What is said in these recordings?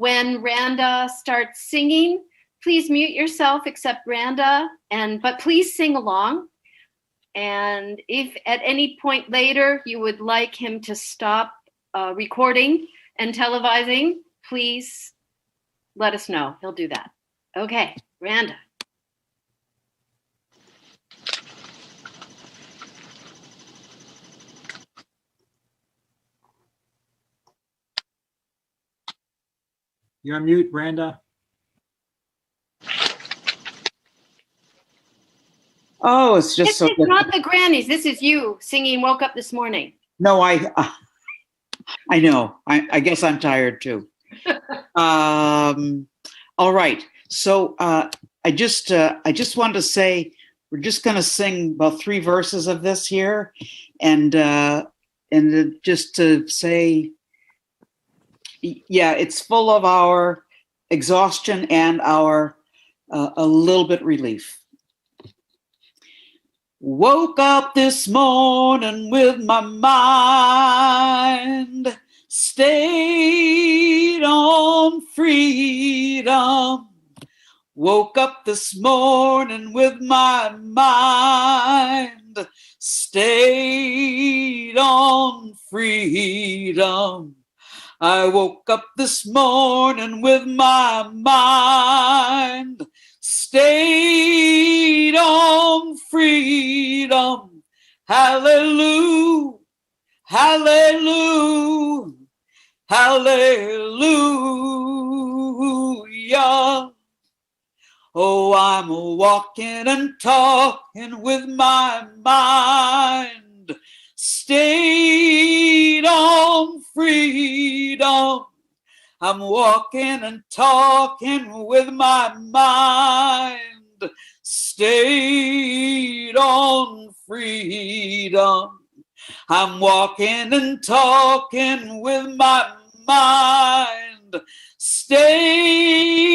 when Randa starts singing, please mute yourself except Randa, but please sing along. And if at any point later you would like him to stop recording and televising, please let us know. He'll do that. Okay, Randa. You're on mute, Randa. Oh, it's just This is not the grannies. This is you singing "Woke Up This Morning." No, I know. I guess I'm tired too. All right. So I just wanted to say we're just going to sing about 3 verses of this here, and just to say, yeah, it's full of our exhaustion and our a little bit relief. Woke up this morning with my mind stayed on freedom. Woke up this morning with my mind stayed on freedom. I woke up this morning with my mind stayed on freedom. Hallelujah, hallelujah, hallelujah. Oh, I'm walking and talking with my mind stayed on freedom. I'm walking and talking with my mind stayed on freedom. I'm walking and talking with my mind stayed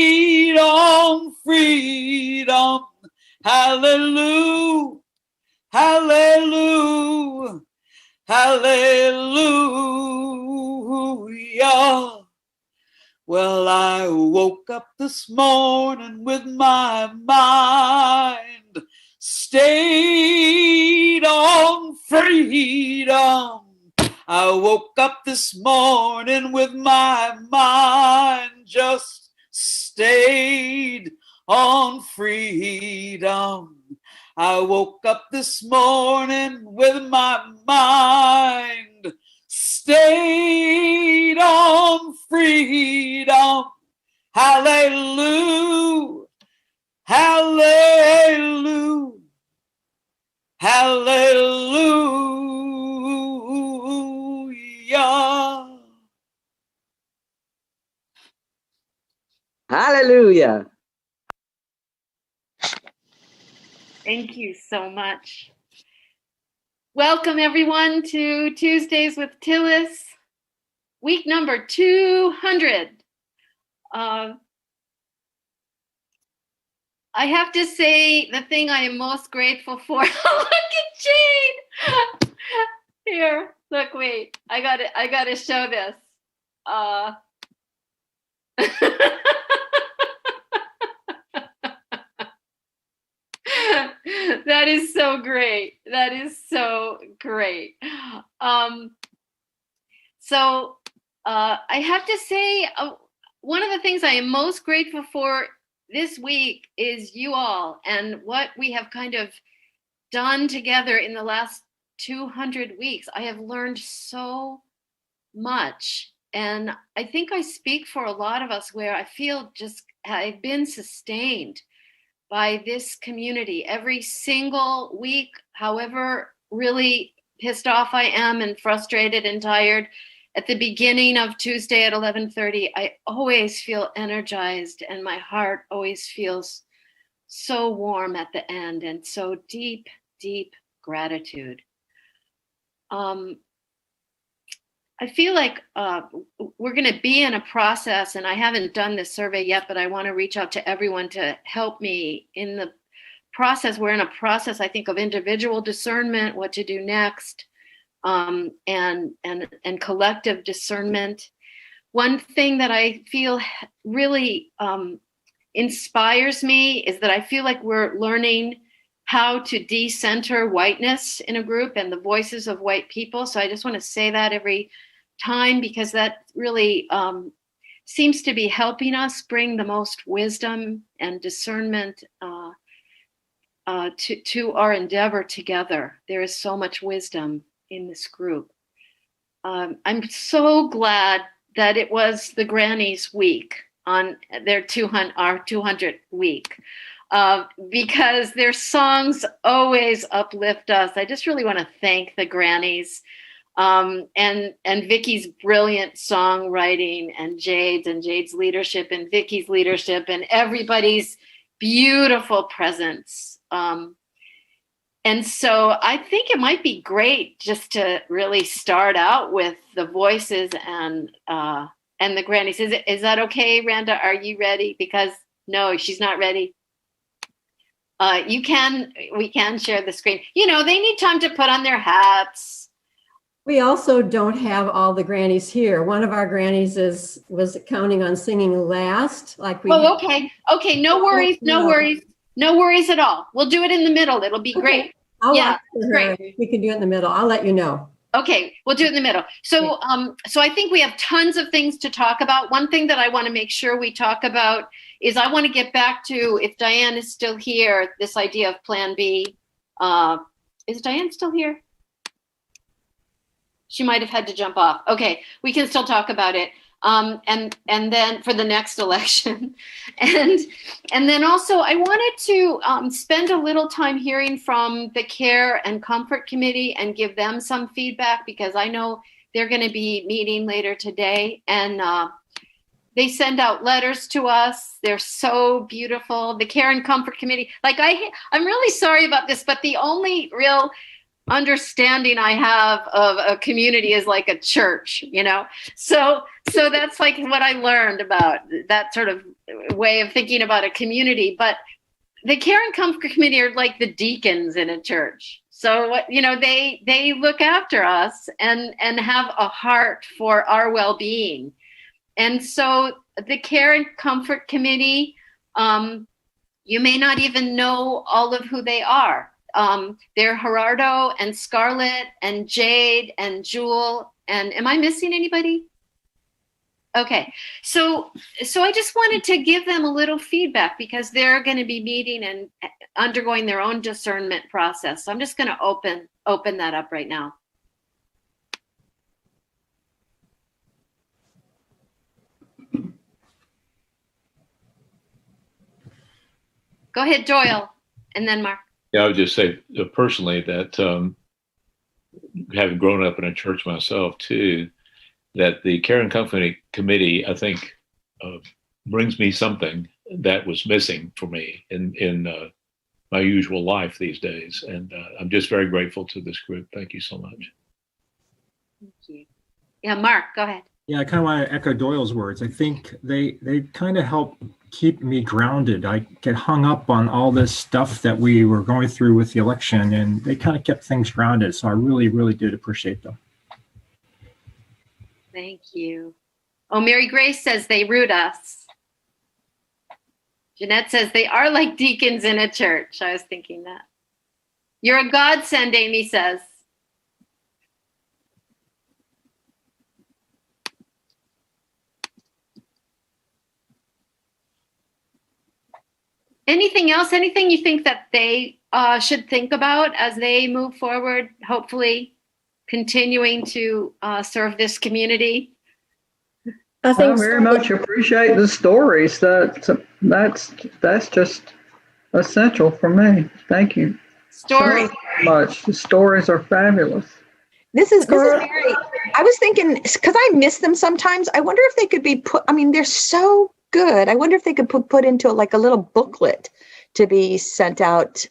on freedom. Hallelujah, hallelujah, hallelujah. Well, I woke up this morning with my mind stayed on freedom. I woke up this morning with my mind just stayed on freedom. I woke up this morning with my mind stayed on freedom. Hallelujah, hallelujah, hallelujah. Hallelujah. Thank you so much. Welcome everyone to Tuesdays with Tillis, week number 200. I have to say the thing I am most grateful for. Look at Jane. Here, look, wait. I gotta show this. That is so great. That is so great. So I have to say, one of the things I am most grateful for this week is you all and what we have kind of done together in the last 200 weeks. I have learned so much. And I think I speak for a lot of us where I feel just I've been sustained by this community every single week, however really pissed off I am and frustrated and tired. At the beginning of Tuesday at 11:30, I always feel energized and my heart always feels so warm at the end and so deep, deep gratitude. I feel like we're going to be in a process, and I haven't done this survey yet, but I want to reach out to everyone to help me in the process. We're in a process, I think, of individual discernment, what to do next, and collective discernment. one thing that I feel really inspires me is that I feel like we're learning how to decenter whiteness in a group and the voices of white people. So I just want to say that every time, because that really seems to be helping us bring the most wisdom and discernment to our endeavor together. There is so much wisdom in this group. I'm so glad that it was the Grannies Week on our 200th week, because their songs always uplift us. I just really want to thank the Grannies, and Vicky's brilliant songwriting, and Jade's leadership, and Vicky's leadership, and everybody's beautiful presence. And so I think it might be great just to really start out with the voices and the Grannies. Is that okay, Randa? Are you ready? Because no, she's not ready. We can share the screen. You know, they need time to put on their hats. We also don't have all the grannies here. One of our grannies was counting on singing last, like we. Oh, okay. Okay, no worries, no worries. No worries at all. We'll do it in the middle. It'll be great. Yeah, great. We can do it in the middle. I'll let you know. Okay, we'll do it in the middle. So, so I think we have tons of things to talk about. One thing that I want to make sure we talk about is I want to get back to, if Diane is still here, this idea of Plan B. Is Diane still here? She might have had to jump off. Okay, we can still talk about it. And then for the next election. And then also I wanted to spend a little time hearing from the Care and Comfort Committee and give them some feedback, because I know they're going to be meeting later today. And they send out letters to us. They're so beautiful. The Care and Comfort Committee, like I'm really sorry about this, but the only real understanding I have of a community is like a church, you know? So that's like what I learned about that sort of way of thinking about a community. But the Care and Comfort Committee are like the deacons in a church. So, you know, they look after us and have a heart for our well-being. And so the Care and Comfort Committee, you may not even know all of who they are. They're Gerardo and Scarlett and Jade and Jewel. And am I missing anybody? Okay, so I just wanted to give them a little feedback, because they're going to be meeting and undergoing their own discernment process. So I'm just going to open that up right now. Go ahead, Doyle, and then Mark. Yeah, I would just say personally that having grown up in a church myself too, that the Care and Comfort Committee, I think, brings me something that was missing for me in my usual life these days. And I'm just very grateful to this group. Thank you so much. Thank you. Yeah, Mark, go ahead. Yeah, I kind of want to echo Doyle's words. I think they kind of help keep me grounded. I get hung up on all this stuff that we were going through with the election, and they kind of kept things grounded. So I really, really did appreciate them. Thank you. Oh, Mary Grace says they root us. Jeanette says they are like deacons in a church. I was thinking that. You're a godsend, Amy says. Anything else? Anything you think that they should think about as they move forward, hopefully continuing to serve this community? I very much appreciate the stories. That's just essential for me. Thank you. Stories. So much. The stories are fabulous. This is very, I was thinking, because I miss them sometimes, I wonder if they could be put, I mean, they're so good. I wonder if they could put into like a little booklet to be sent out,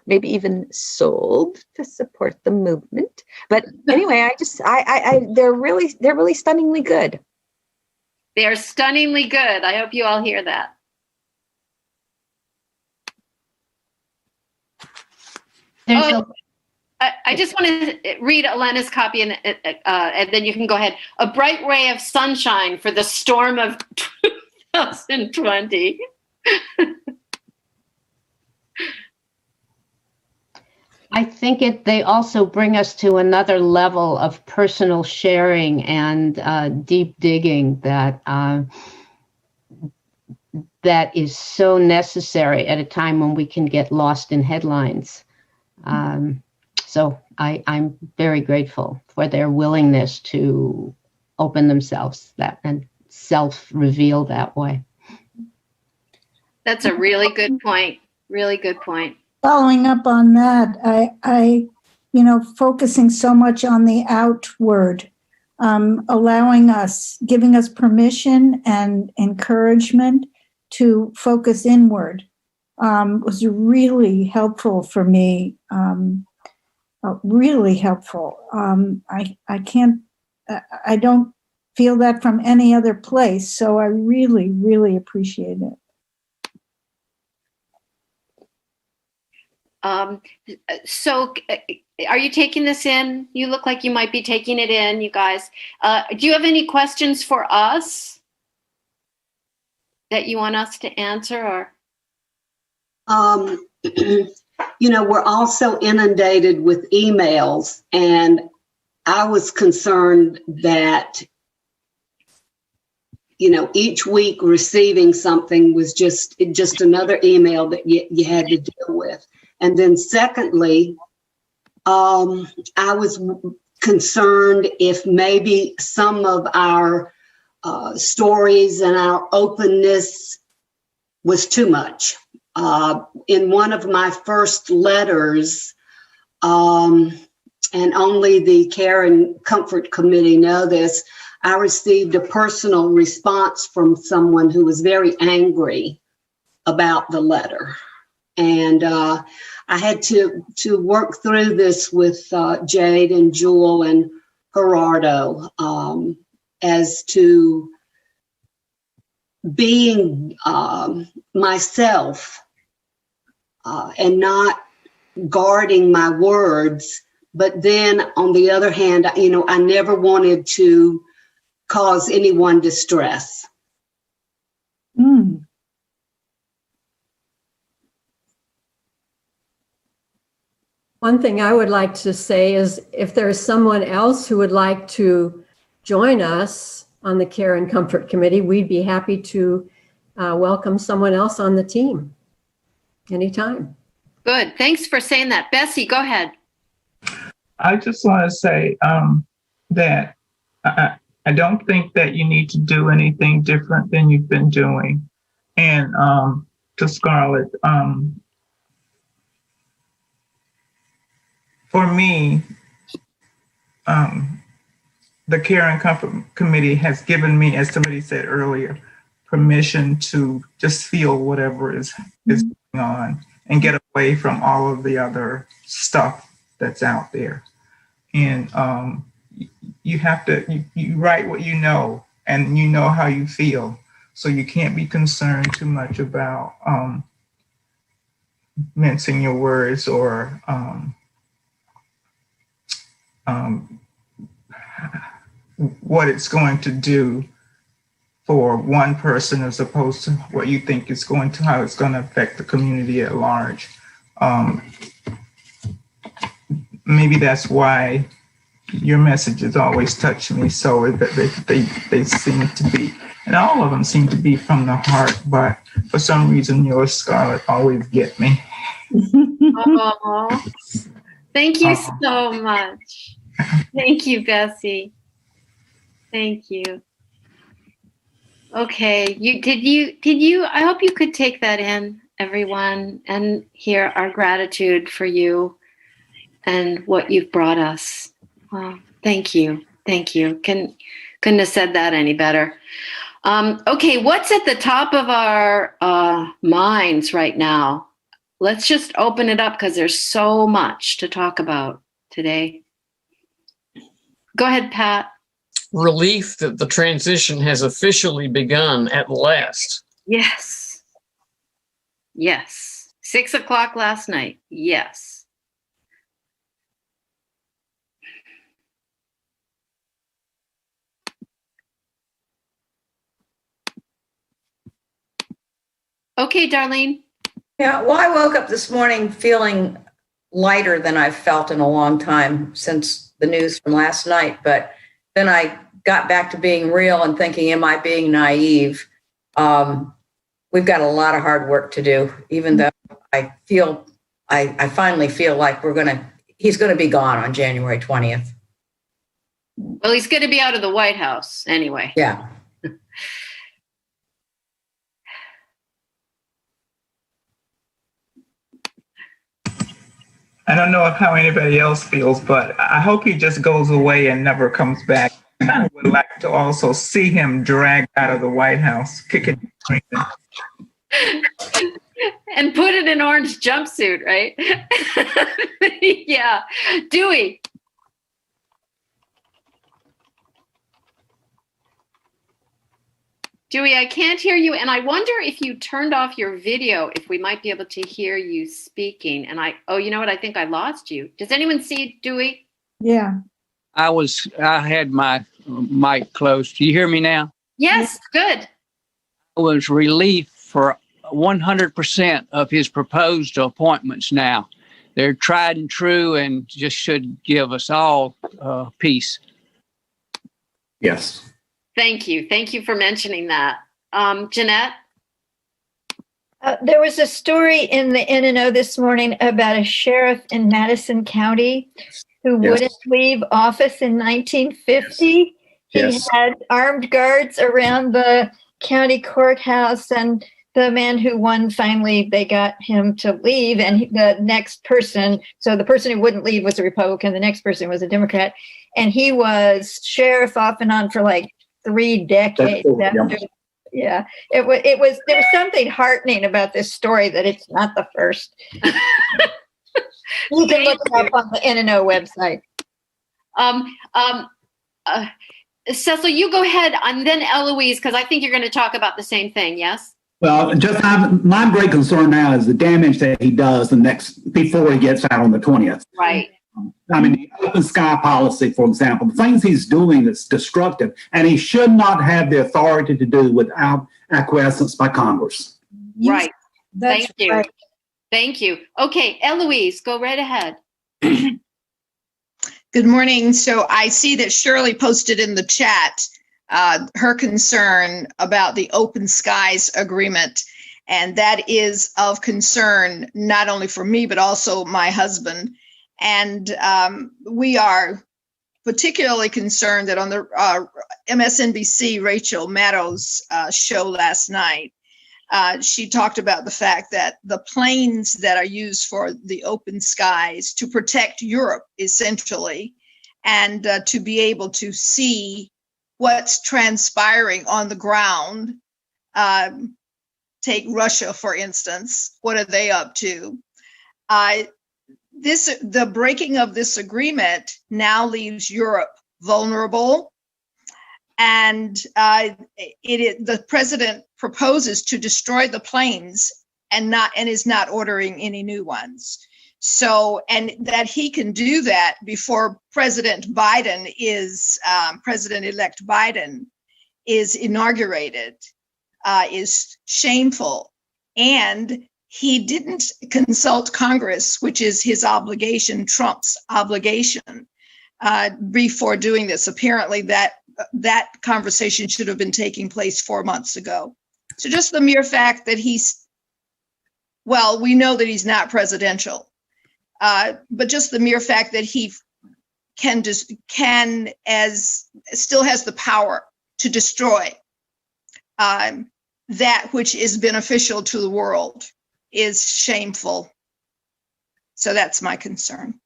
maybe even sold to support the movement. But anyway, they're really stunningly good. They're stunningly good. I hope you all hear that. I just want to read Elena's copy, and then you can go ahead. A bright ray of sunshine for the storm of 2020. I think they also bring us to another level of personal sharing and deep digging that is so necessary at a time when we can get lost in headlines. So I'm very grateful for their willingness to open themselves and self-reveal that way. That's a really good point. Really good point. Following up on that, I focusing so much on the outward, giving us permission and encouragement to focus inward was really helpful for me. Really helpful. I don't feel that from any other place, so I really, really appreciate it. So are you taking this in? You look like you might be taking it in, you guys. Do you have any questions for us that you want us to answer? Or we're also inundated with emails, and I was concerned that each week receiving something was just another email that you had to deal with. And then secondly, I was concerned if maybe some of our stories and our openness was too much. In one of my first letters, and only the Care and Comfort Committee know this, I received a personal response from someone who was very angry about the letter. And I had to work through this with Jade and Jewel and Gerardo as to being myself and not guarding my words. But then on the other hand, I never wanted to cause anyone distress. Mm. One thing I would like to say is if there's someone else who would like to join us on the Care and Comfort Committee, we'd be happy to welcome someone else on the team anytime. Good. Thanks for saying that. Bessie, go ahead. I just want to say that I don't think that you need to do anything different than you've been doing. And to Scarlett, for me, the Care and Comfort Committee has given me, as somebody said earlier, permission to just feel whatever is going on and get away from all of the other stuff that's out there. And you have to, you write what you know, and you know how you feel. So you can't be concerned too much about mincing your words or what it's going to do for one person as opposed to what you think is going to, how it's going to affect the community at large. Maybe that's why your messages always touch me so that they seem to be, and all of them seem to be from the heart, but for some reason yours, Scarlett, always get me. Oh, thank you so much. Thank you, Bessie. Thank you. Okay, did you, I hope you could take that in, everyone, and hear our gratitude for you and what you've brought us. Well, thank you. Thank you. Couldn't have said that any better. Okay, what's at the top of our minds right now? Let's just open it up because there's so much to talk about today. Go ahead, Pat. Relief that the transition has officially begun at last. Yes. Yes. 6 o'clock last night. Yes. Okay, Darlene. Yeah, well, I woke up this morning feeling lighter than I've felt in a long time since the news from last night. But then I got back to being real and thinking, am I being naive? We've got a lot of hard work to do, even though I finally feel like he's going to be gone on January 20th. Well, he's going to be out of the White House anyway. Yeah. I don't know how anybody else feels, but I hope he just goes away and never comes back. I would like to also see him dragged out of the White House, kicking and screaming. And put in an orange jumpsuit, right? Yeah. Dewey. Dewey, I can't hear you. And I wonder if you turned off your video, if we might be able to hear you speaking. And you know what? I think I lost you. Does anyone see Dewey? Yeah. I had my mic closed. Do you hear me now? Yes, good. I was relieved for 100% of his proposed appointments now. They're tried and true and just should give us all peace. Yes. Thank you. Thank you for mentioning that. Jeanette? There was a story in the N&O this morning about a sheriff in Madison County who wouldn't leave office in 1950. He had armed guards around the county courthouse, and the man who won, finally, they got him to leave. And the next person, so the person who wouldn't leave was a Republican, the next person was a Democrat. And he was sheriff off and on for like 3 decades. Yeah, there was something heartening about this story that it's not the first. You can look it up on the N&O website. Cecil, you go ahead, and then Eloise, because I think you're going to talk about the same thing. Yes. Well, just my great concern now is the damage that he does before he gets out on the 20th. Right. I mean, the open sky policy, for example, the things he's doing that's destructive, and he should not have the authority to do without acquiescence by Congress. Right. Thank you. Right. Thank you. Okay, Eloise, go right ahead. Good morning. So I see that Shirley posted in the chat her concern about the open skies agreement. And that is of concern not only for me, but also my husband. And we are particularly concerned that on the MSNBC Rachel Maddow's show last night, she talked about the fact that the planes that are used for the open skies to protect Europe, essentially, and to be able to see what's transpiring on the ground. Take Russia, for instance. What are they up to? The breaking of this agreement now leaves Europe vulnerable, and the president proposes to destroy the planes and is not ordering any new ones. So, and that he can do that before President-elect Biden is inaugurated is shameful. And he didn't consult Congress, which is his obligation, Trump's obligation, before doing this. Apparently that conversation should have been taking place 4 months ago. So just the mere fact that we know that he's not presidential, but just the mere fact that he still has the power to destroy that which is beneficial to the world is shameful. So that's my concern.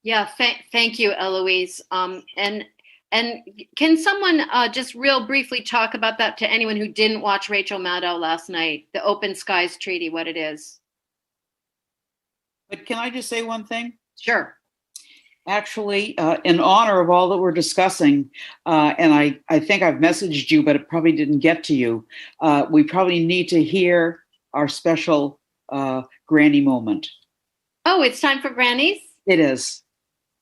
Yeah, thank you, Eloise. And can someone just real briefly talk about that to anyone who didn't watch Rachel Maddow last night, the Open Skies Treaty, what it is? But can I just say one thing? Sure. Actually, in honor of all that we're discussing, and I think I've messaged you, but it probably didn't get to you, we probably need to hear our special Granny moment. Oh, it's time for Grannies? It is.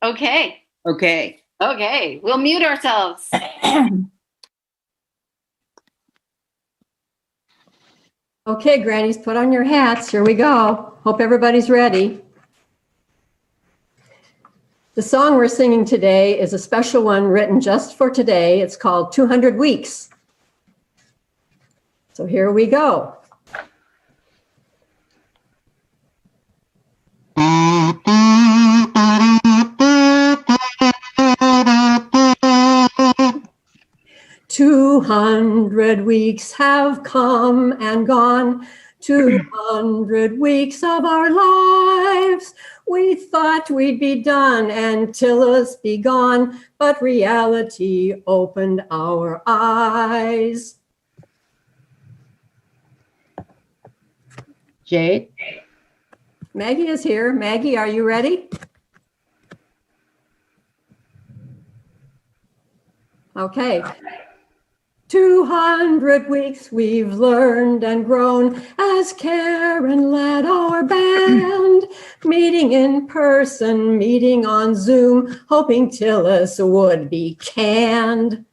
Okay. Okay. Okay, we'll mute ourselves. Okay, Grannies, put on your hats. Here we go. Hope everybody's ready. The song we're singing today is a special one written just for today. It's called 200 Weeks. So here we go. 200 weeks have come and gone, 200 weeks of our lives. We thought we'd be done and Tillis be gone, but reality opened our eyes. Jade? Maggie is here. Maggie, are you ready? Okay. 200 weeks we've learned and grown as Karen led our band, meeting in person, meeting on Zoom, hoping Tillis would be canned.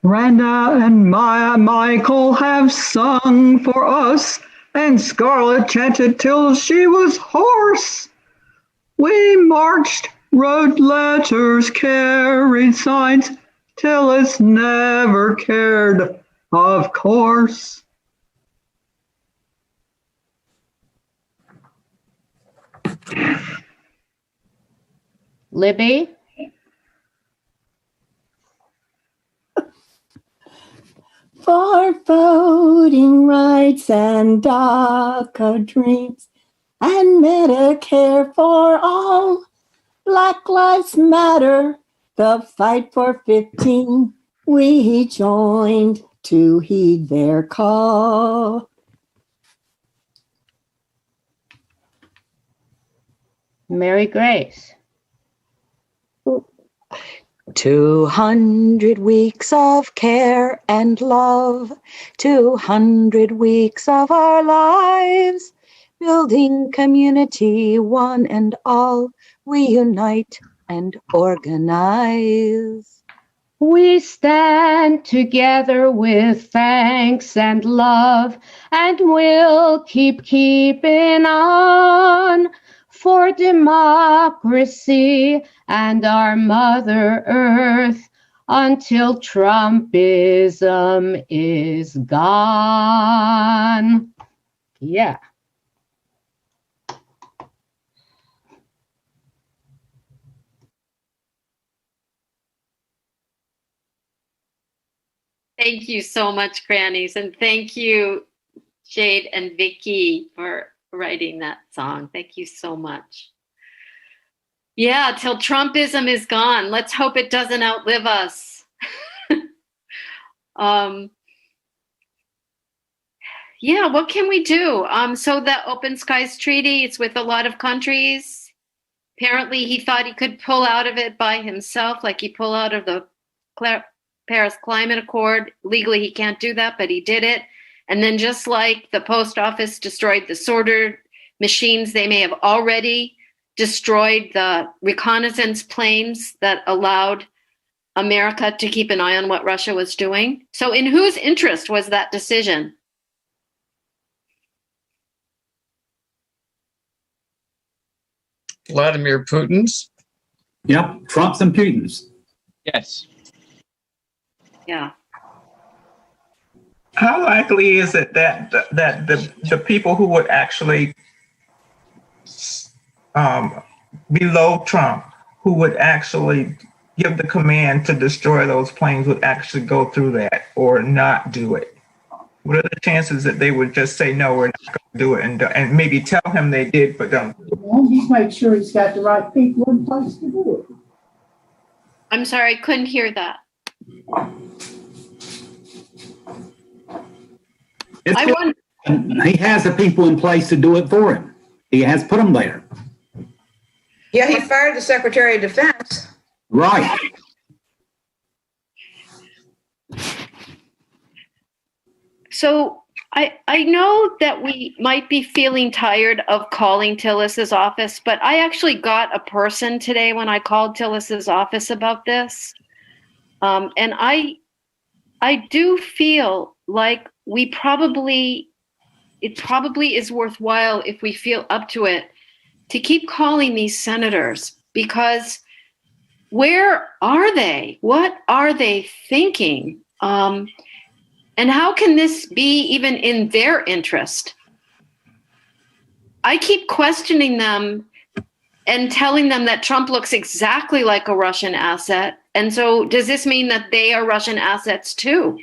Randa and Michael have sung for us, and Scarlett chanted till she was hoarse. We marched, wrote letters, carried signs, Tillis never cared, of course. Libby? For voting rights and DACA dreams and Medicare for all, Black Lives Matter, the fight for 15, we joined to heed their call. Mary Grace? 200 weeks of care and love, 200 weeks of our lives, building community, one and all, we unite and organize. We stand together with thanks and love, and we'll keeping on for democracy and our Mother Earth until Trumpism is gone. Yeah. Thank you so much, Grannies. And thank you, Jade and Vicky, for writing that song. Thank you so much. Yeah, till Trumpism is gone. Let's hope it doesn't outlive us. Yeah, what can we do? So the Open Skies Treaty, it's with a lot of countries. Apparently he thought he could pull out of it by himself, like he pulled out of the Paris Climate Accord. Legally, he can't do that, but he did it. And then just like the post office destroyed the sorter machines, they may have already destroyed the reconnaissance planes that allowed America to keep an eye on what Russia was doing. So in whose interest was that decision? Vladimir Putin's. Yep, Trump's and Putin's. Yes. Yeah. How likely is it that the people who would actually below Trump, who would actually give the command to destroy those planes, would actually go through that or not do it? What are the chances that they would just say, no, we're not going to do it, and maybe tell him they did, but don't? Well, he's made sure he's got the right people in place to do it. I'm sorry, I couldn't hear that. He has the people in place to do it for him. He has put them there. Yeah, he fired the Secretary of Defense. Right. So I know that we might be feeling tired of calling Tillis's office, but I actually got a person today when I called Tillis's office about this. And I do feel like it probably is worthwhile, if we feel up to it, to keep calling these senators, because where are they? What are they thinking? And how can this be even in their interest? I keep questioning them and telling them that Trump looks exactly like a Russian asset. And so does this mean that they are Russian assets too?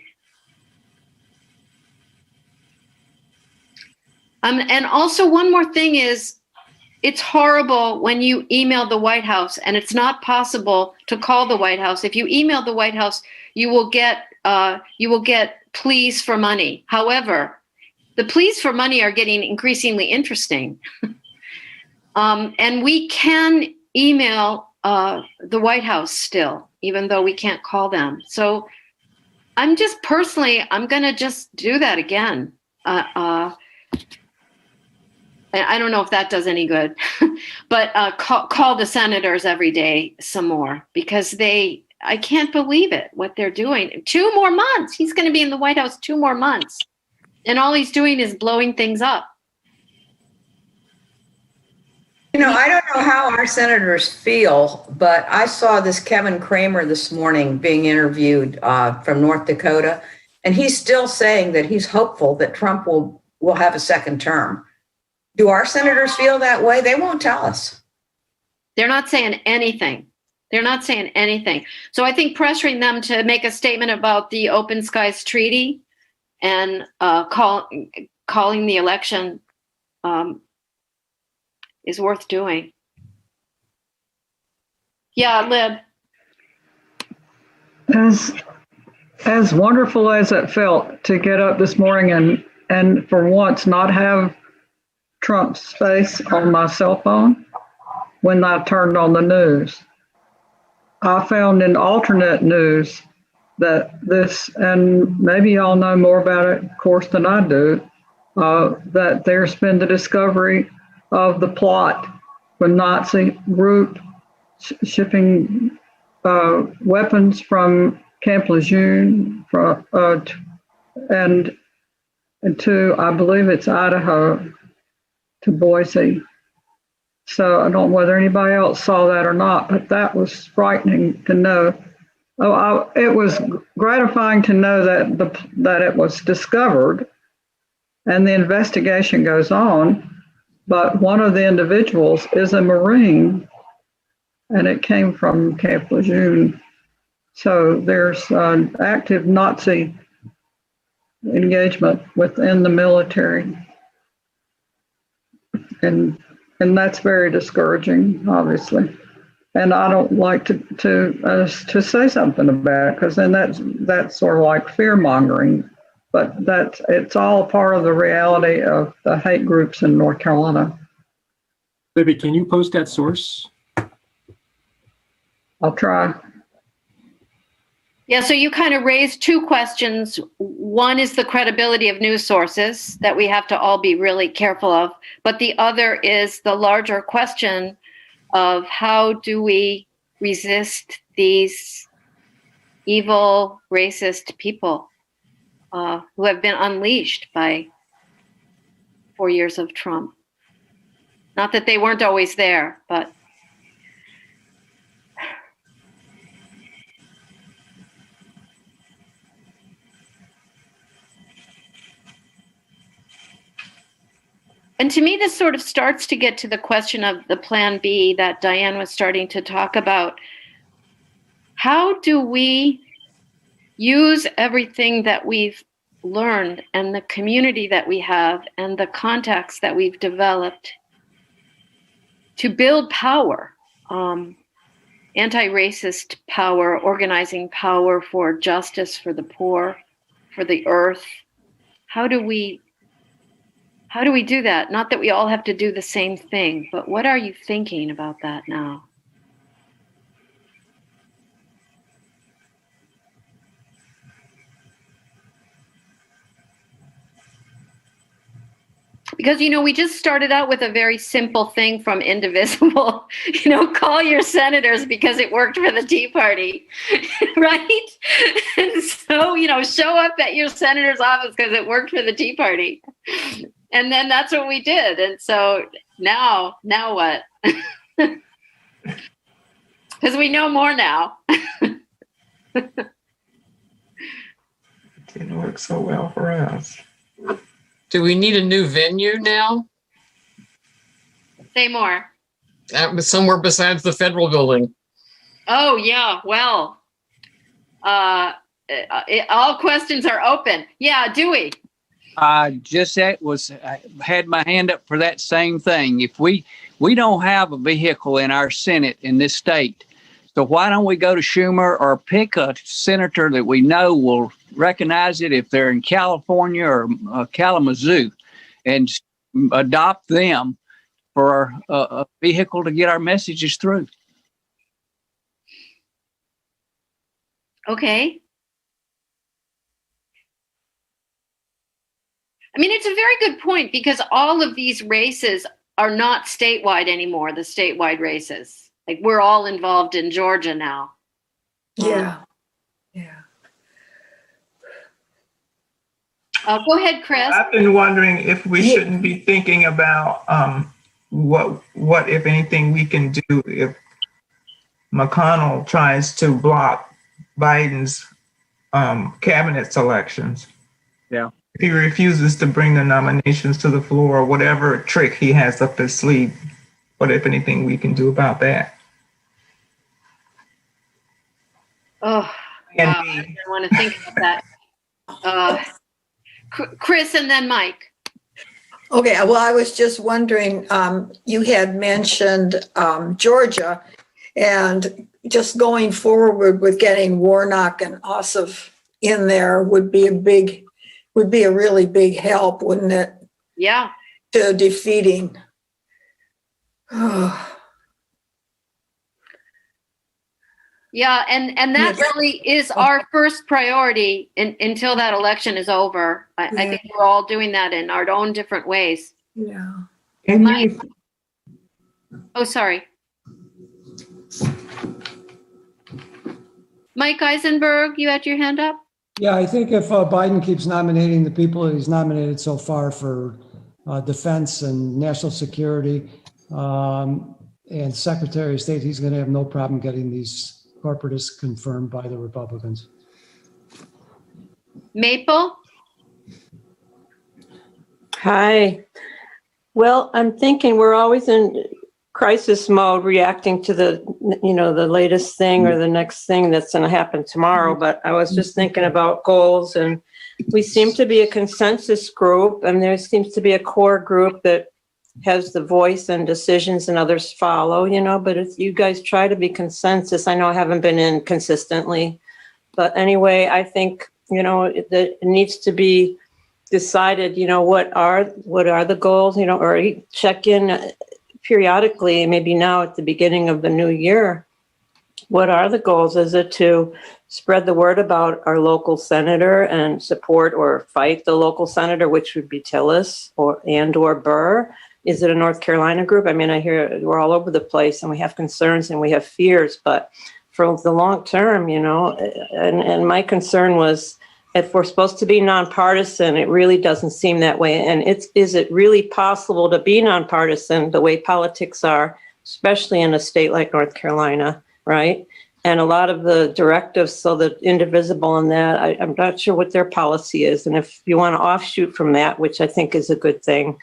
And also one more thing is, it's horrible when you email the White House and it's not possible to call the White House. If you email the White House, you will get pleas for money. However, the pleas for money are getting increasingly interesting. And we can email the White House still, even though we can't call them. So I'm just personally, I'm going to just do that again. I don't know if that does any good, but call the senators every day some more, because I can't believe it, what they're doing. 2 more months. He's going to be in the White House 2 more months. And all he's doing is blowing things up. You know, I don't know how our senators feel, but I saw this Kevin Kramer this morning being interviewed from North Dakota, and he's still saying that he's hopeful that Trump will have a second term. Do our senators feel that way? They won't tell us. They're not saying anything. They're not saying anything. So I think pressuring them to make a statement about the Open Skies Treaty and calling the election is worth doing. Yeah, Lib. As wonderful as it felt to get up this morning and for once not have Trump's face on my cell phone when I turned on the news, I found in alternate news that this, and maybe y'all know more about it, of course, than I do, that there's been the discovery of the plot for Nazi group shipping weapons from Camp Lejeune and to, I believe it's Idaho, to Boise. So I don't know whether anybody else saw that or not, but that was frightening to know. It was gratifying to know that it was discovered and the investigation goes on, but one of the individuals is a Marine and it came from Camp Lejeune. So there's an active Nazi engagement within the military. And that's very discouraging, obviously. And I don't like to say something about it, because then that's sort of like fear mongering. But it's all part of the reality of the hate groups in North Carolina. Libby, can you post that source? I'll try. Yeah, so you kind of raised 2 questions. One is the credibility of news sources that we have to all be really careful of. But the other is the larger question of how do we resist these evil, racist people who have been unleashed by 4 years of Trump. Not that they weren't always there, but and to me, this sort of starts to get to the question of the plan B that Diane was starting to talk about. How do we use everything that we've learned and the community that we have and the contacts that we've developed to build power, anti-racist power, organizing power for justice, for the poor, for the earth? How do we do that? Not that we all have to do the same thing, but what are you thinking about that now? Because, we just started out with a very simple thing from Indivisible, call your senators because it worked for the Tea Party, right? And so, show up at your senator's office because it worked for the Tea Party. And then that's what we did. And so now what? Because we know more now. Didn't work so well for us. Do we need a new venue now? Say more. Somewhere besides the federal building. Oh, yeah. Well, all questions are open. Yeah, Dewey. I had my hand up for that same thing. If we don't have a vehicle in our Senate in this state, so why don't we go to Schumer or pick a senator that we know will recognize it if they're in California or Kalamazoo and adopt them for a vehicle to get our messages through. Okay. I mean, it's a very good point because all of these races are not statewide anymore, the statewide races. Like we're all involved in Georgia now. Yeah. Yeah. Go ahead, Chris. I've been wondering if we shouldn't be thinking about what, if anything, we can do if McConnell tries to block Biden's cabinet selections. Yeah. If he refuses to bring the nominations to the floor, or whatever trick he has up his sleeve, what, if anything, we can do about that? Oh, wow. I didn't want to think about that. Chris and then Mike. Okay, well, I was just wondering, you had mentioned Georgia, and just going forward with getting Warnock and Ossoff in there would be a really big help, wouldn't it? Yeah. To defeating. Yeah, and that really is our first priority until that election is over. I think we're all doing that in our own different ways. Yeah. Mike. Oh, sorry. Mike Eisenberg, you had your hand up? Yeah, I think if Biden keeps nominating the people that he's nominated so far for defense and national security and Secretary of State, he's going to have no problem getting these corporatists confirmed by the Republicans. Maple? Hi. Well, I'm thinking we're always in crisis mode, reacting to the latest thing or the next thing that's going to happen tomorrow. But I was just thinking about goals, and we seem to be a consensus group, and there seems to be a core group that has the voice and decisions and others follow, but if you guys try to be consensus, I know I haven't been in consistently, but anyway, I think, that it needs to be decided, what are the goals, or check in periodically, maybe now at the beginning of the new year. What are the goals? Is it to spread the word about our local senator and support or fight the local senator, which would be Tillis or Burr? Is it a North Carolina group? I mean, I hear we're all over the place and we have concerns and we have fears, but for the long term, and my concern was if we're supposed to be nonpartisan, it really doesn't seem that way. And is it really possible to be nonpartisan the way politics are, especially in a state like North Carolina, right? And a lot of the directives, so the Indivisible and that, I'm not sure what their policy is. And if you want to offshoot from that, which I think is a good thing,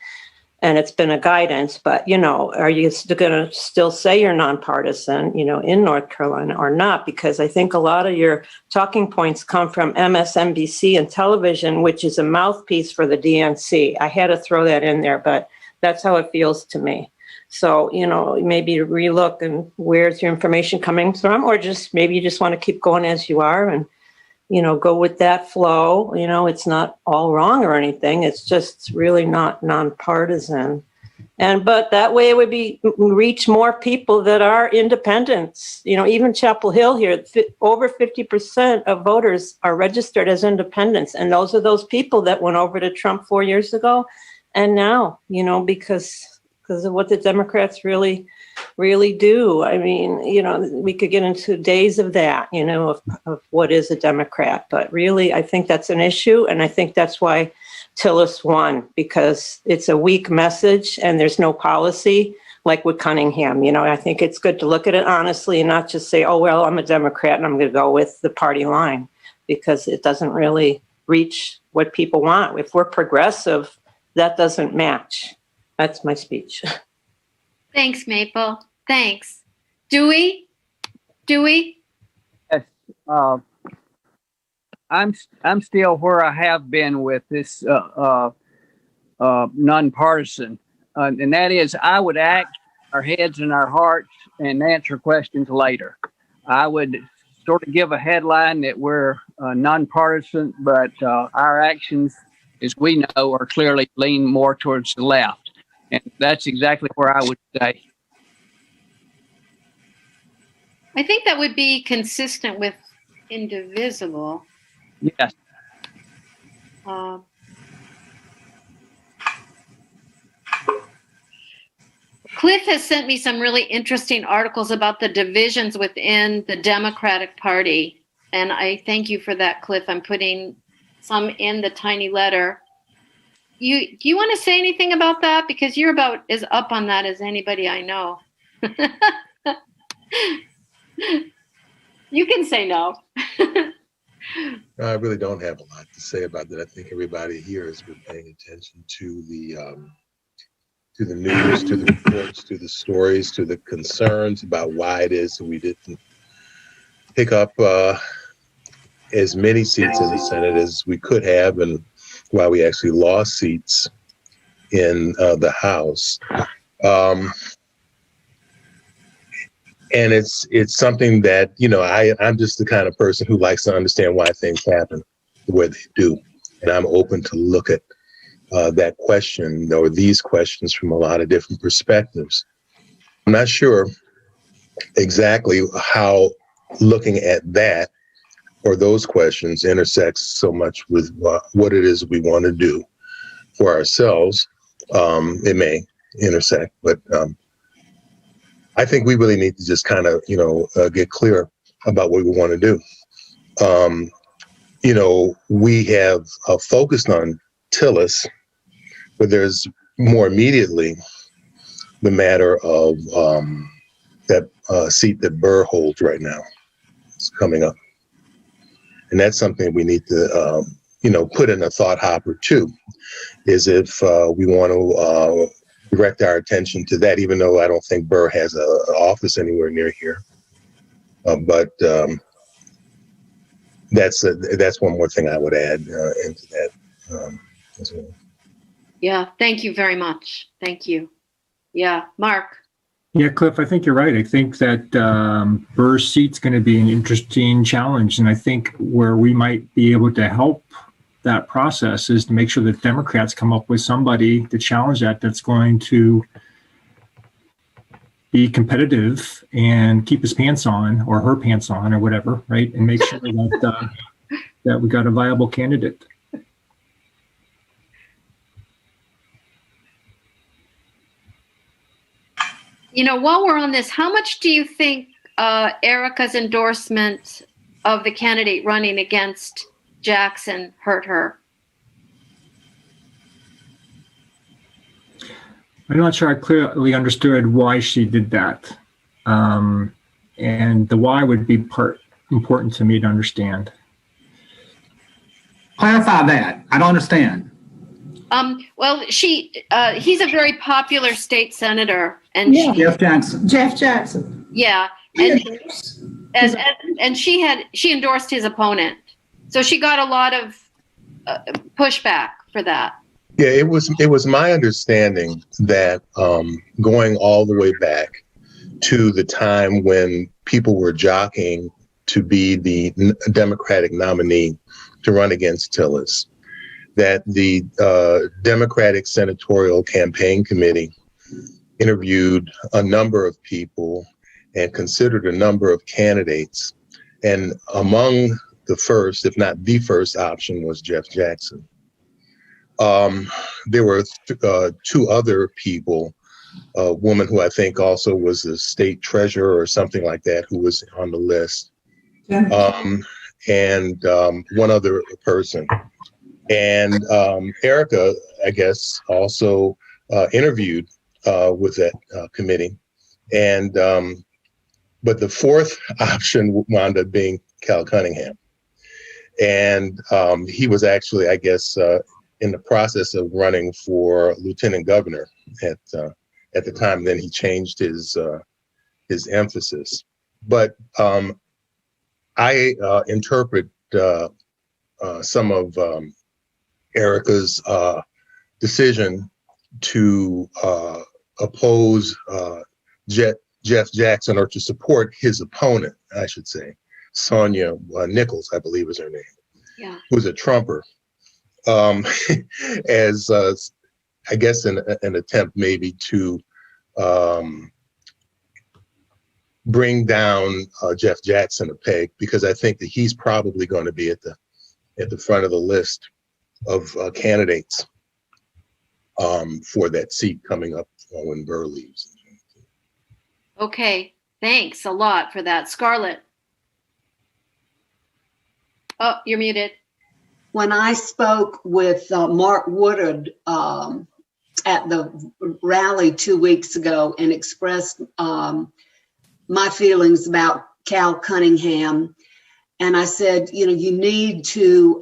and it's been a guidance, but, are you going to still say you're nonpartisan, in North Carolina or not? Because I think a lot of your talking points come from MSNBC and television, which is a mouthpiece for the DNC. I had to throw that in there, but that's how it feels to me. So, maybe relook and where's your information coming from, or just maybe you just want to keep going as you are and, go with that flow. It's not all wrong or anything. It's just really not nonpartisan. But that way it would reach more people that are independents. Even Chapel Hill here, over 50% of voters are registered as independents. And those are those people that went over to Trump 4 years ago. and now, because of what the Democrats really do. I mean, we could get into days of that, of what is a Democrat, but really, I think that's an issue. And I think that's why Tillis won, because it's a weak message and there's no policy like with Cunningham. I think it's good to look at it honestly and not just say, oh, well, I'm a Democrat and I'm going to go with the party line, because it doesn't really reach what people want. If we're progressive, that doesn't match. That's my speech. Thanks, Maple. Thanks. Dewey? Yes. I'm still where I have been with this nonpartisan, and that is, I would act our heads and our hearts and answer questions later. I would sort of give a headline that we're nonpartisan, but our actions, as we know, are clearly lean more towards the left, and that's exactly where I would stay. I think that would be consistent with indivisible. Yes. Cliff has sent me some really interesting articles about the divisions within the Democratic Party. And I thank you for that, Cliff. I'm putting some in the tiny letter. Do you want to say anything about that? Because you're about as up on that as anybody I know. You can say no. No, I really don't have a lot to say about that. I think everybody here has been paying attention to the news, to the reports, to the stories, to the concerns about why it is that we didn't pick up as many seats in the Senate as we could have, and why we actually lost seats in the House. And it's something that, I'm just the kind of person who likes to understand why things happen the way they do. And I'm open to look at that question or these questions from a lot of different perspectives. I'm not sure exactly how looking at that or those questions intersects so much with what it is we want to do for ourselves. It may intersect, but I think we really need to just kind of, get clear about what we want to do. We have focused on Tillis, but there's more immediately the matter of that seat that Burr holds right now. It's coming up. And that's something we need to, put in a thought hopper too, is if we want to direct our attention to that, even though I don't think Burr has an office anywhere near here. But that's one more thing I would add into that as well. Yeah, thank you very much. Thank you. Yeah, Mark. Yeah, Cliff, I think you're right. I think that Burr's seat's going to be an interesting challenge. And I think where we might be able to help that process is to make sure that Democrats come up with somebody to challenge that's going to be competitive and keep his pants on or her pants on or whatever, right? And make sure that that we got a viable candidate. While we're on this, how much do you think Erica's endorsement of the candidate running against Jackson hurt her? I'm not sure I clearly understood why she did that. And the why would be important to me to understand. Clarify that. I don't understand. Well, he's a very popular state senator, and Jeff Jackson. Yeah, and she endorsed his opponent, so she got a lot of pushback for that. Yeah, it was my understanding that going all the way back to the time when people were jockeying to be the Democratic nominee to run against Tillis, that the Democratic Senatorial Campaign Committee interviewed a number of people and considered a number of candidates. And among the first, if not the first option, was Jeff Jackson. there were two other people, a woman who I think also was the state treasurer or something like that, who was on the list, and one other person. And Erica, I guess, also interviewed with that committee. And but the fourth option wound up being Cal Cunningham. And he was actually, I guess, in the process of running for lieutenant governor at the time. Then he changed his emphasis. But I interpret some of Erica's decision to oppose Jeff Jackson, or to support his opponent, I should say, Sonia Nichols, I believe is her name, yeah, who's a Trumper, as I guess an attempt maybe to bring down Jeff Jackson a peg, because I think that he's probably going to be at the front of the list of candidates for that seat coming up when Burr leaves. Okay, thanks a lot for that. Scarlett. Oh, you're muted. When I spoke with Mark Woodard at the rally 2 weeks ago and expressed my feelings about Cal Cunningham, and I said, you need to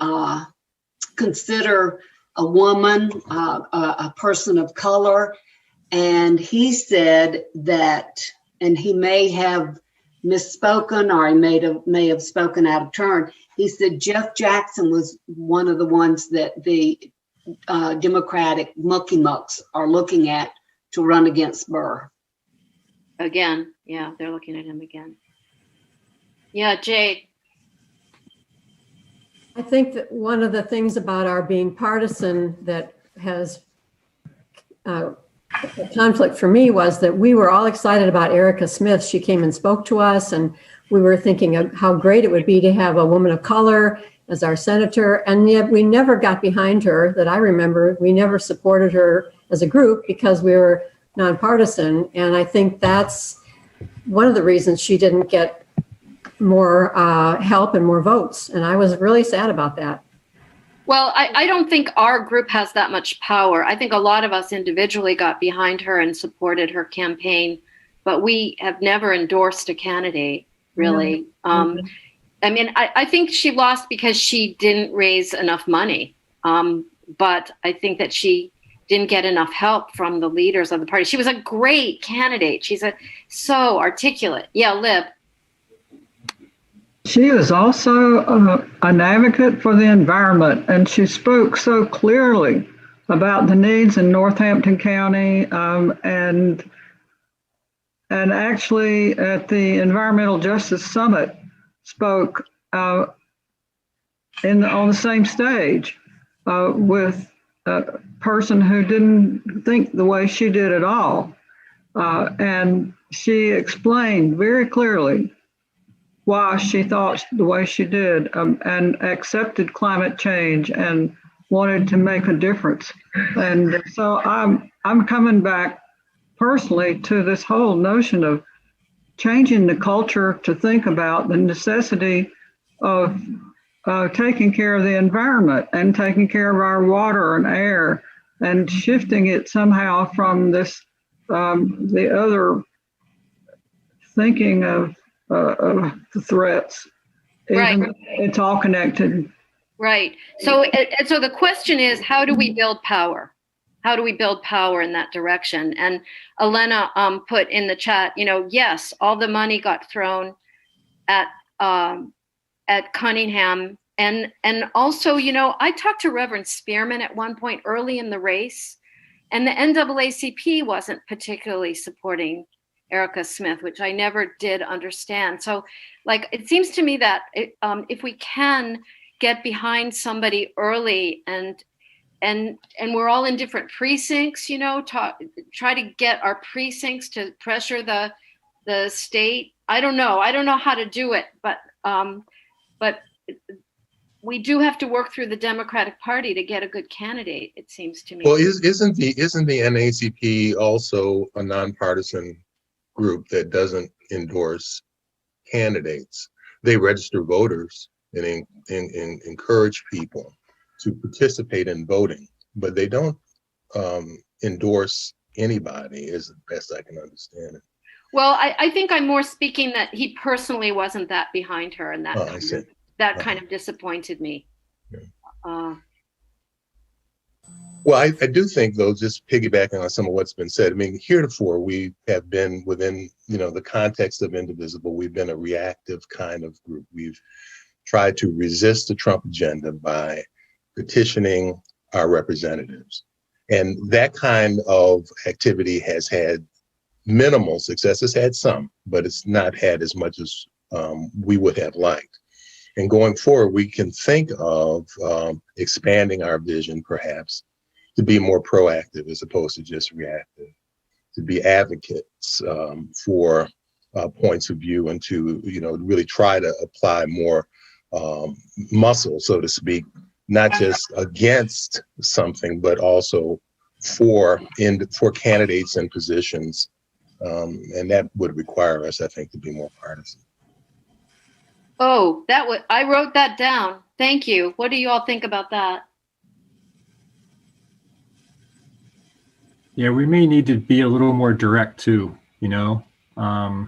consider a woman, a person of color, and he said that, and he may have misspoken, or he may have spoken out of turn. He said Jeff Jackson was one of the ones that the Democratic mucky mucks are looking at to run against Burr. Again, yeah, they're looking at him again. Yeah, Jade. I think that one of the things about our being partisan that has a conflict for me was that we were all excited about Erica Smith. She came and spoke to us, and we were thinking of how great it would be to have a woman of color as our senator. And yet we never got behind her, that I remember. We never supported her as a group because we were nonpartisan. And I think that's one of the reasons she didn't get more help and more votes. And I was really sad about that. Well, I don't think our group has that much power. I think a lot of us individually got behind her and supported her campaign, but we have never endorsed a candidate, really. Mm-hmm. I mean, I think she lost because she didn't raise enough money. But I think that she didn't get enough help from the leaders of the party. She was a great candidate. She's so articulate. Yeah, Lib. She is also an advocate for the environment, and she spoke so clearly about the needs in Northampton County, and actually at the Environmental Justice Summit spoke on the same stage with a person who didn't think the way she did at all, and she explained very clearly why she thought the way she did, and accepted climate change and wanted to make a difference. And so I'm coming back personally to this whole notion of changing the culture to think about the necessity of taking care of the environment and taking care of our water and air, and shifting it somehow from this the other thinking of the threats. Right. It's all connected. Right. So the question is, how do we build power? How do we build power in that direction? And Elena put in the chat, yes, all the money got thrown at Cunningham. And also, I talked to Reverend Spearman at one point early in the race, and the NAACP wasn't particularly supporting Erica Smith, which I never did understand. So, it seems to me that if we can get behind somebody early, and we're all in different precincts, try to get our precincts to pressure the state. I don't know how to do it, but we do have to work through the Democratic Party to get a good candidate, it seems to me. Well, isn't the NAACP also a nonpartisan group that doesn't endorse candidates? They register voters and encourage people to participate in voting, but they don't endorse anybody, as best I can understand it. Well, I think I'm more speaking that he personally wasn't that behind her, and that kind of disappointed me. Yeah. Well, I do think, though, just piggybacking on some of what's been said, I mean, heretofore we have been within, the context of Indivisible, we've been a reactive kind of group. We've tried to resist the Trump agenda by petitioning our representatives. And that kind of activity has had minimal success. It's had some, but it's not had as much as we would have liked. And going forward, we can think of expanding our vision, perhaps, to be more proactive as opposed to just reactive, to be advocates for points of view, and to really try to apply more muscle, so to speak, not just against something, but also for candidates and positions, and that would require us, I think, to be more partisan. Oh, I wrote that down. Thank you. What do you all think about that? Yeah, we may need to be a little more direct too, I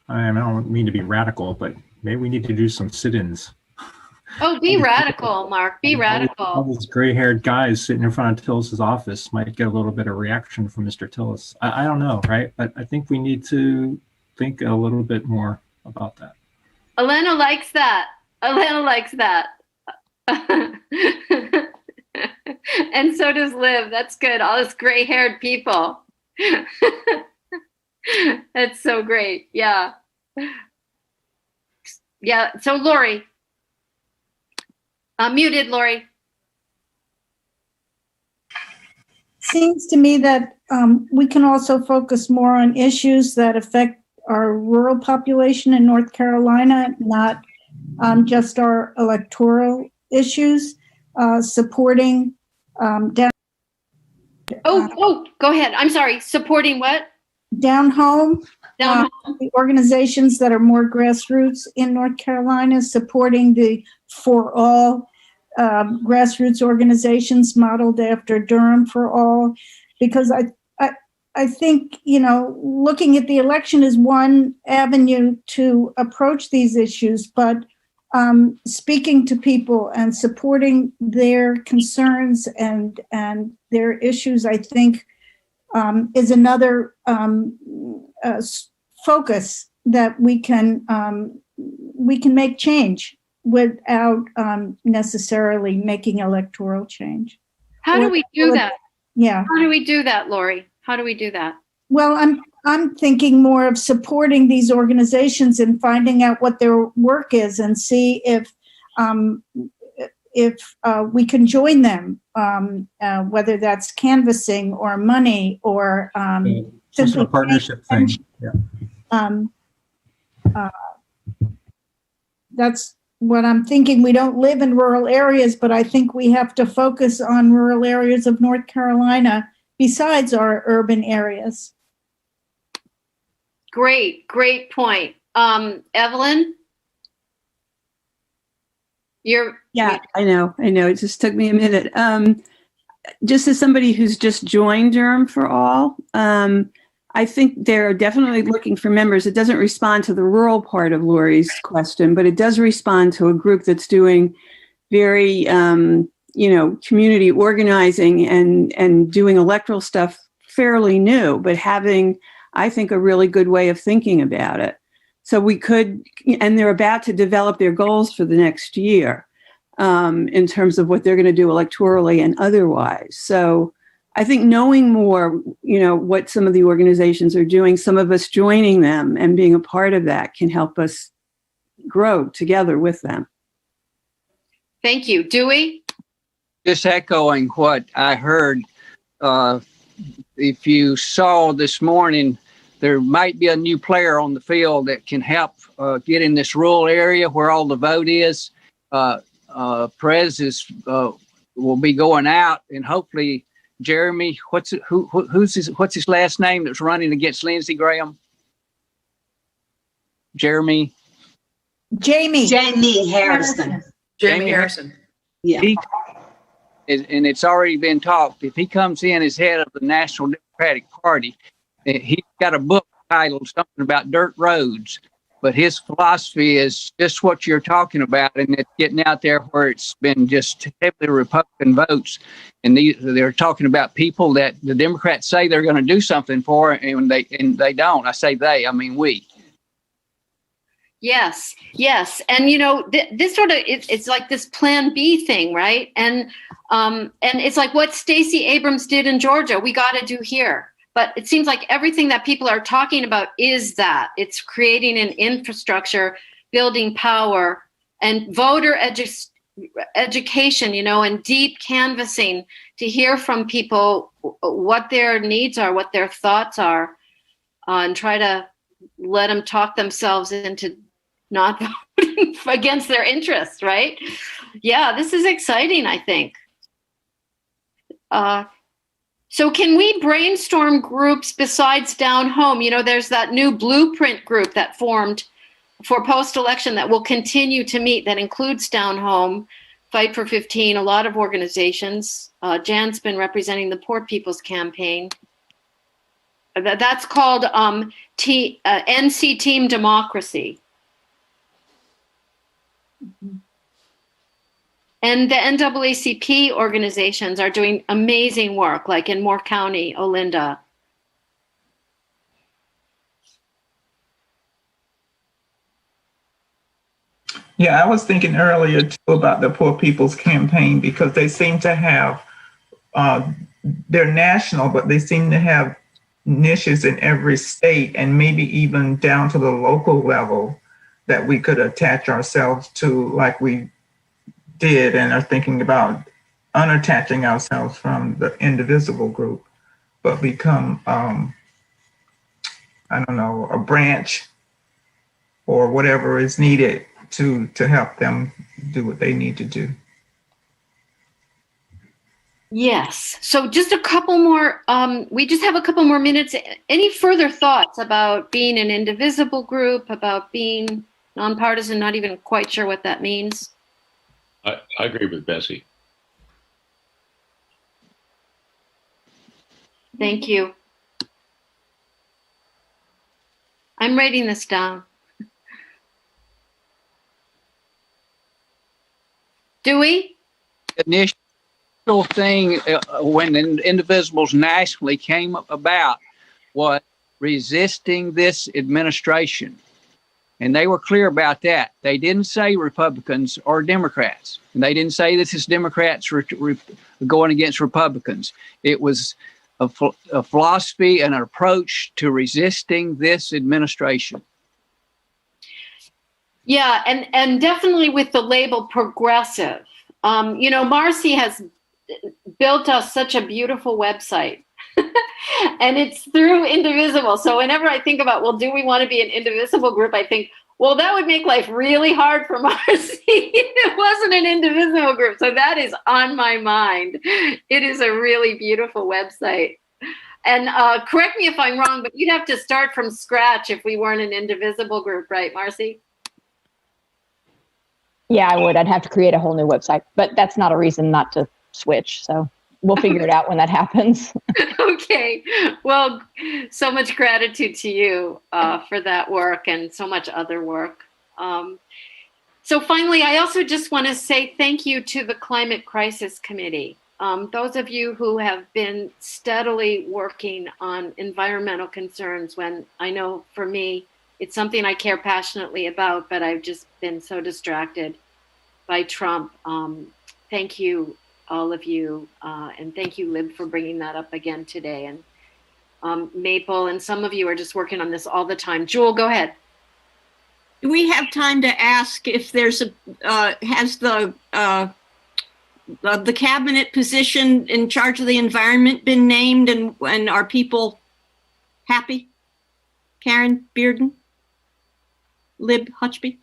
don't mean to be radical, but maybe we need to do some sit-ins. Oh, be radical, Mark. Be radical. All these gray-haired guys sitting in front of Tillis' office might get a little bit of reaction from Mr. Tillis. I don't know, right? But I think we need to think a little bit more about that. Elena likes that. And so does Liv. That's good. All this gray-haired people. That's so great. Yeah. Yeah. So Lori. Muted, Lori. Seems to me that we can also focus more on issues that affect our rural population in North Carolina, not just our electoral issues, supporting down. Go ahead. I'm sorry. Supporting what? Down home. The organizations that are more grassroots in North Carolina, supporting the For All grassroots organizations modeled after Durham for All, because I think, looking at the election is one avenue to approach these issues, but speaking to people and supporting their concerns and their issues, I think, is another focus that we can make change without necessarily making electoral change. How do we do that? Yeah. How do we do that, Lori? How do we do that? Well, I'm thinking more of supporting these organizations and finding out what their work is and see if we can join them, whether that's canvassing or money or simply a partnership thing. Yeah. That's what I'm thinking. We don't live in rural areas, but I think we have to focus on rural areas of North Carolina besides our urban areas. Great point. Evelyn? Yeah, I know. It just took me a minute. Just as somebody who's just joined Durham for All, I think they're definitely looking for members. It doesn't respond to the rural part of Lori's question, but it does respond to a group that's doing very, community organizing and doing electoral stuff fairly new, but having, I think, a really good way of thinking about it. So we could, and they're about to develop their goals for the next year in terms of what they're going to do electorally and otherwise. So I think knowing more, what some of the organizations are doing, some of us joining them and being a part of that can help us grow together with them. Thank you. Dewey? Just echoing what I heard. If you saw this morning, there might be a new player on the field that can help get in this rural area where all the vote is. Perez will be going out, and hopefully Jeremy, what's his last name that's running against Lindsey Graham? Jamie Harrison. Jamie Harrison. Yeah. And it's already been talked. If he comes in as head of the National Democratic Party, he's got a book titled something about dirt roads. But his philosophy is just what you're talking about, and it's getting out there where it's been just heavily Republican votes. And they're talking about people that the Democrats say they're going to do something for, and they don't. I say they, I mean we. Yes. And, this sort of, it's like this Plan B thing, right? And it's like what Stacey Abrams did in Georgia, we got to do here. But it seems like everything that people are talking about is that. It's creating an infrastructure, building power, and voter education, and deep canvassing to hear from people what their needs are, what their thoughts are, and try to let them talk themselves into not voting against their interests, right? Yeah, this is exciting, I think. So can we brainstorm groups besides Down Home? There's that new blueprint group that formed for post-election that will continue to meet that includes Down Home, Fight for 15, a lot of organizations. Jan's been representing the Poor People's Campaign. That's called NC Team Democracy. And the NAACP organizations are doing amazing work, like in Moore County, Olinda. Yeah, I was thinking earlier too about the Poor People's Campaign, because they seem to have, they're national, but they seem to have niches in every state, and maybe even down to the local level that we could attach ourselves to, like we did and are thinking about unattaching ourselves from the indivisible group, but become, I don't know, a branch or whatever is needed to help them do what they need to do. Yes. So just a couple more, we just have a couple more minutes. Any further thoughts about being an indivisible group, about being nonpartisan, not even quite sure what that means? I agree with Bessie. Thank you. I'm writing this down. Do we? Initial thing when Indivisibles nationally came about was resisting this administration. And they were clear about that. They didn't say Republicans or Democrats. And they didn't say this is Democrats going against Republicans. It was a philosophy and an approach to resisting this administration. Yeah, and definitely with the label progressive. Marcy has built us such a beautiful website. And it's through Indivisible. So whenever I think about, well, do we want to be an indivisible group? I think, well, that would make life really hard for Marcy if it wasn't an indivisible group. So that is on my mind. It is a really beautiful website. And correct me if I'm wrong, but you'd have to start from scratch if we weren't an indivisible group, right, Marcy? Yeah, I would. I'd have to create a whole new website, but that's not a reason not to switch. So we'll figure it out when that happens. Okay. Well, so much gratitude to you for that work and so much other work. So finally, I also just want to say thank you to the Climate Crisis Committee. Those of you who have been steadily working on environmental concerns, when I know for me, it's something I care passionately about, but I've just been so distracted by Trump. Thank you, all of you. And thank you, Lib, for bringing that up again today. And Maple, and some of you are just working on this all the time. Jewel, go ahead. Do we have time to ask if there's has the cabinet position in charge of the environment been named, and are people happy? Karen Bearden? Lib Hutchby?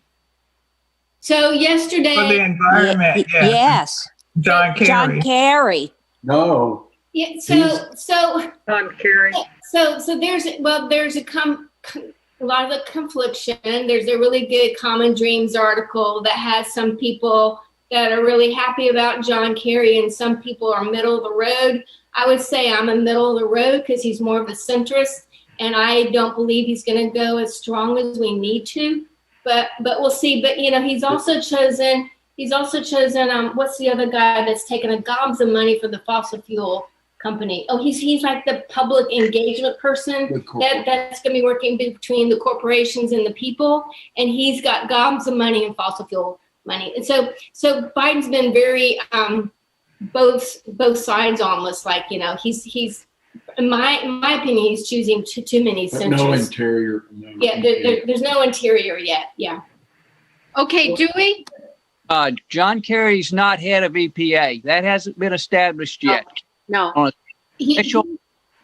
So yesterday. For the environment, yeah. Yes. John Kerry. John Kerry. No. Yeah. So John Kerry. So there's a lot of the confliction. There's a really good Common Dreams article that has some people that are really happy about John Kerry and some people are middle of the road. I would say I'm a middle of the road because he's more of a centrist, and I don't believe he's going to go as strong as we need to. But we'll see. But he's also chosen. What's the other guy that's taken a gobs of money for the fossil fuel company? Oh, he's like the public engagement person that's going to be working between the corporations and the people, and he's got gobs of money in fossil fuel money. And so Biden's been very both sides almost, like he's in my opinion he's choosing too many centrists. No interior. No, yeah, there's no interior yet. Yeah. Okay, Dewey. John Kerry's not head of EPA. That hasn't been established yet. No. On a special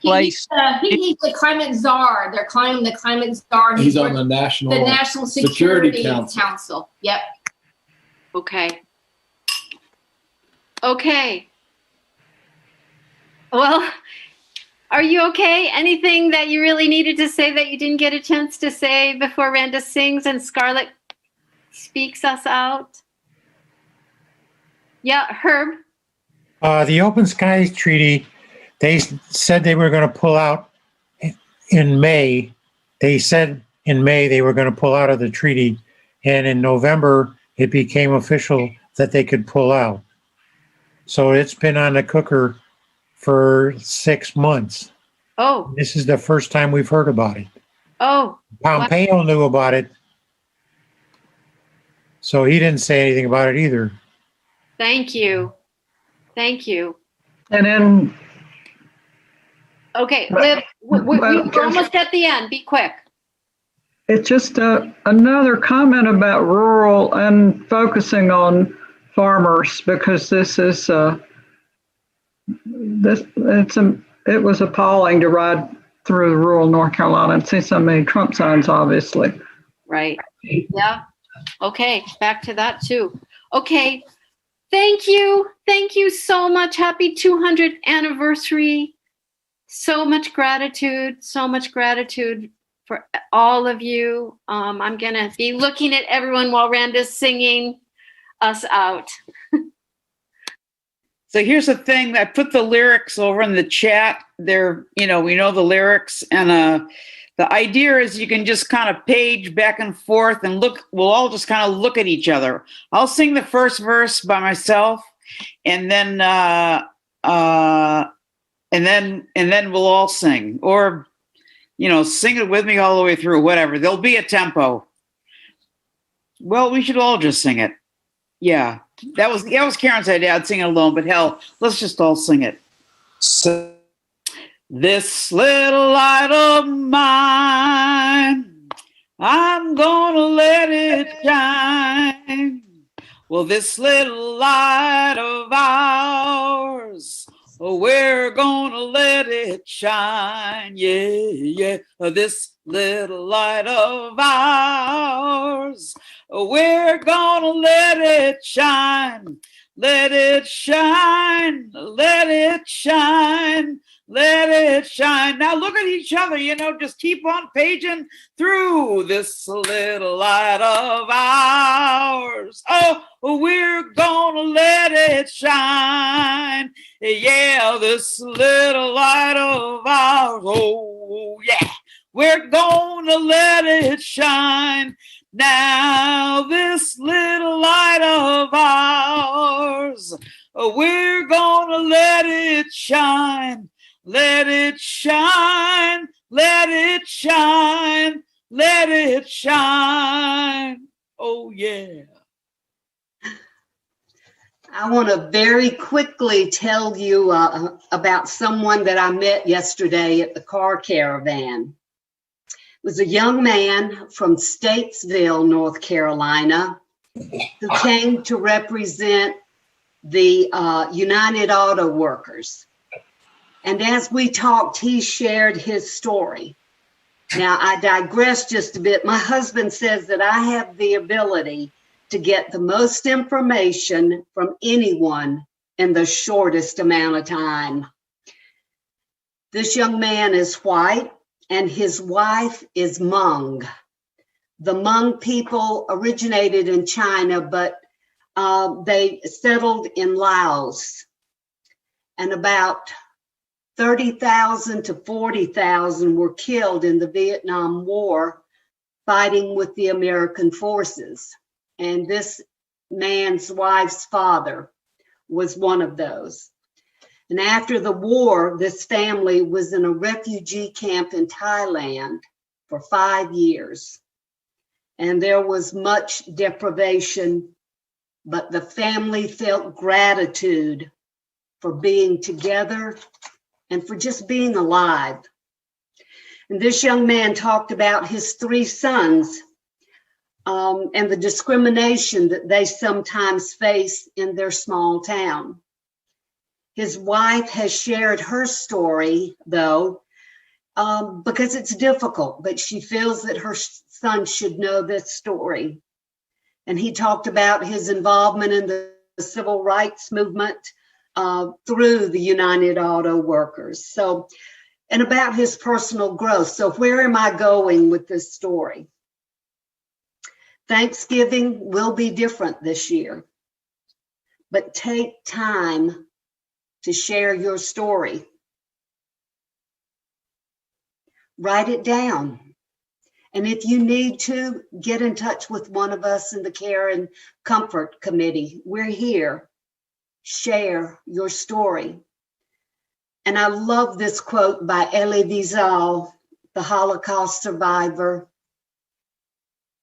place. He's the climate czar. They're calling the climate czar. He's on the National Security Council. Yep. Okay. Well, are you okay? Anything that you really needed to say that you didn't get a chance to say before Randa sings and Scarlett speaks us out? Yeah, Herb. The Open Skies Treaty, they said they were going to pull out in May. They said in May they were going to pull out of the treaty, and in November it became official that they could pull out. So it's been on the cooker for 6 months. Oh. This is the first time we've heard about it. Oh. Pompeo knew about it, so he didn't say anything about it either. Thank you. And then. Okay, Liv, we're almost at the end. Be quick. It's just another comment about rural and focusing on farmers, because this is it was appalling to ride through rural North Carolina and see so many Trump signs, obviously. Right. Yeah. Okay. Back to that too. Okay. Thank you. Thank you so much. Happy 200th anniversary. So much gratitude for all of you. I'm going to be looking at everyone while Randa's singing us out. So here's the thing. I put the lyrics over in the chat. They're, we know the lyrics. And the idea is you can just kind of page back and forth and look. We'll all just kind of look at each other. I'll sing the first verse by myself, and then we'll all sing, or sing it with me all the way through. Whatever. There'll be a tempo. Well, we should all just sing it. Yeah, that was Karen's idea. I'd sing it alone, but hell, let's just all sing it. So, this little light of mine, I'm gonna let it shine. Well, this little light of ours, we're gonna let it shine. Yeah. This little light of ours, we're gonna let it shine. Let it shine. Let it shine. Let it shine. Now look at each other, just keep on paging through. This little light of ours, we're gonna let it shine. Yeah, this little light of ours, oh yeah, we're gonna let it shine. Now this little light of ours, we're gonna let it shine. Let it shine, let it shine, let it shine. Oh, yeah. I want to very quickly tell you about someone that I met yesterday at the car caravan. It was a young man from Statesville, North Carolina, who came to represent the United Auto Workers. And as we talked, he shared his story. Now, I digress just a bit. My husband says that I have the ability to get the most information from anyone in the shortest amount of time. This young man is white and his wife is Hmong. The Hmong people originated in China, but they settled in Laos. And about 30,000 to 40,000 were killed in the Vietnam War fighting with the American forces. And this man's wife's father was one of those. And after the war, this family was in a refugee camp in Thailand for 5 years. And there was much deprivation, but the family felt gratitude for being together and for just being alive. And this young man talked about his 3 sons and the discrimination that they sometimes face in their small town. His wife has shared her story, though, because it's difficult, but she feels that her son should know this story. And he talked about his involvement in the civil rights movement through the United Auto Workers. So, and about his personal growth. So where am I going with this story? Thanksgiving will be different this year, but take time to share your story. Write it down. And if you need to, get in touch with one of us in the Care and Comfort Committee. We're here. Share your story. And I love this quote by Elie Wiesel, the Holocaust survivor.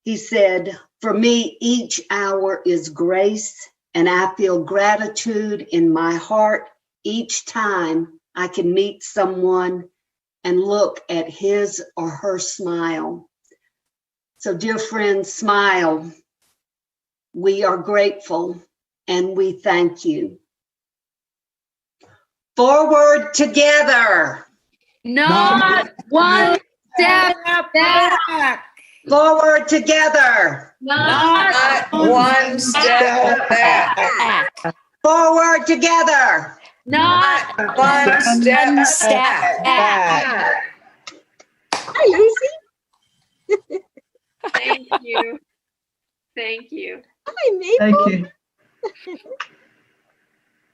He said, "For me, each hour is grace, and I feel gratitude in my heart each time I can meet someone and look at his or her smile." So, dear friends, smile. We are grateful and we thank you. Forward together. Not one step back. Forward together. Not one step back. Forward together. Not one step back. Hi, Lucy. Thank you. Thank you. Hi, Maple. Thank you.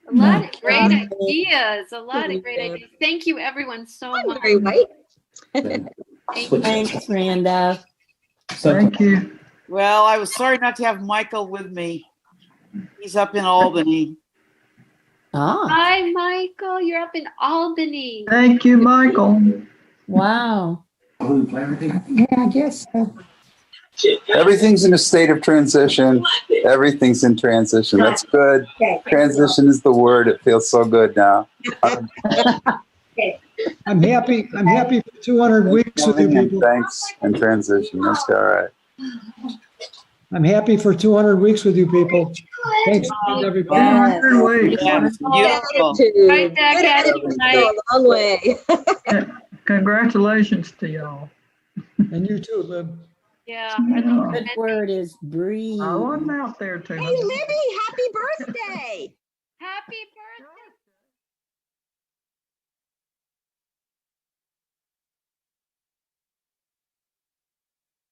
A lot of great ideas. A lot of great ideas. Thank you, everyone, so much. Very white. Thanks, Randa. Thank you. Well, I was sorry not to have Michael with me. He's up in Albany. Ah, Hi, Michael. You're up in Albany. Thank you, Michael. wow. Yeah, I guess so. Everything's in a state of transition. Everything's in transition. That's good. Transition is the word. It feels so good now. I'm happy for 200 weeks with you people. Thanks and transition. That's all right. I'm happy for 200 weeks with you people. Thanks, everybody. 200 weeks. Beautiful. Right back at you, Mike. A long way. Congratulations to y'all. And you too, Lib. Yeah. The good word is breathe. Oh, I'm out there too. Hey, Libby, happy birthday. Happy birthday.